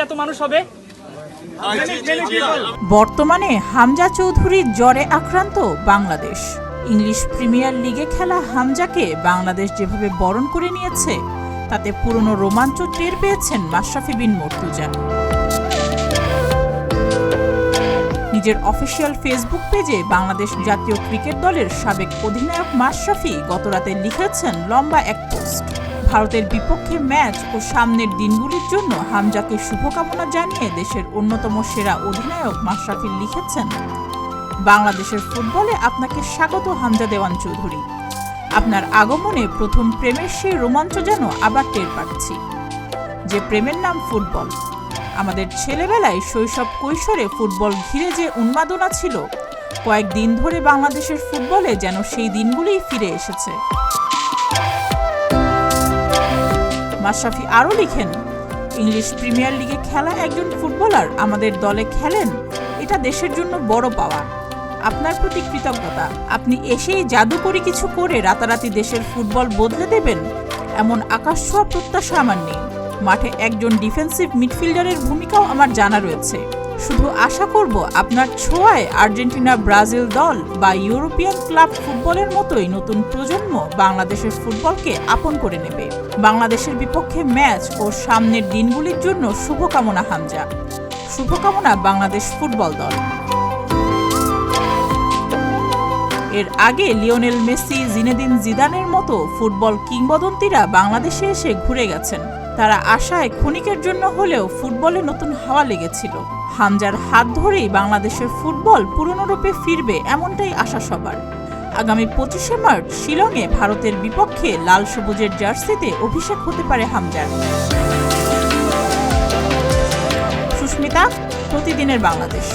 এত মানুষ হবে? বর্তমানে হামজা চৌধুরীর জ্বরে আক্রান্ত বাংলাদেশ। ইংলিশ প্রিমিয়ার লিগে খেলা হামজাকে বাংলাদেশ যেভাবে বরণ করে নিয়েছে তাতে পুরনো রোমাঞ্চ টের পেয়েছেন মাশরাফি বিন মুর্তজা। নিজের অফিসিয়াল ফেসবুক পেজে বাংলাদেশ জাতীয় ক্রিকেট দলের সাবেক অধিনায়ক মাশরাফি গতরাতে লিখেছেন লম্বা এক পোস্ট। ভারতের বিপক্ষে ম্যাচ ও সামনের দিনগুলির জন্য হামজাকে শুভকামনা জানিয়ে দেশের অন্যতম সেরা অধিনায়ক মাশরাফি লিখেছেন, বাংলাদেশের ফুটবলে আপনাকে স্বাগত হামজা দেওয়ান চৌধুরী। আপনার আগমনে প্রথম প্রেমের সেই রোমাঞ্চ যেন আবার টের পাচ্ছি, যে প্রেমের নাম ফুটবল। আমাদের ছেলেবেলায় শৈশব কৈশোরে ফুটবল ঘিরে যে উন্মাদনা ছিল, কয়েকদিন ধরে বাংলাদেশের ফুটবলে যেন সেই দিনগুলোই ফিরে এসেছে। মাশরাফি আরও লিখেন, ইংলিশ প্রিমিয়ার লিগে খেলা একজন ফুটবলার আমাদের দলে খেলেন, এটা দেশের জন্য বড় পাওয়া। আপনার প্রতি কৃতজ্ঞতা। আপনি এসেই জাদুকরি কিছু করে রাতারাতি দেশের ফুটবল বদলে দেবেন, এমন আকাশছোঁয়া প্রত্যাশা আমার নেই। মাঠে একজন ডিফেন্সিভ মিডফিল্ডারের ভূমিকাও আমার জানা রয়েছে। শুধু আশা করব আপনার ছোঁয়ায় আর্জেন্টিনা, ব্রাজিল দল বা ইউরোপিয়ান ক্লাব ফুটবলের মতোই নতুন প্রজন্ম বাংলাদেশের ফুটবলকে আপন করে নেবে। বাংলাদেশের বিপক্ষে ম্যাচ ও সামনের দিনগুলির জন্য শুভকামনা হামজা। শুভকামনা বাংলাদেশ ফুটবল দল। এর আগে লিওনেল মেসি, জিনেদিন জিদানের মতো ফুটবল কিংবদন্তিরা বাংলাদেশে এসে ঘুরে গেছেন। তারা আশায় ক্ষণিকের জন্য হলেও ফুটবলে নতুন হাওয়া লেগেছিল। হামজার হাত ধরেই বাংলাদেশের ফুটবল পুরনোরূপে ফিরবে, এমনটাই আশা সবার। আগামী 25শে মার্চ শিলংয়ে ভারতের বিপক্ষে লাল সবুজের জার্সিতে অভিষেক হতে পারে হামজার। সুস্মিতা, প্রতিদিনের বাংলাদেশ।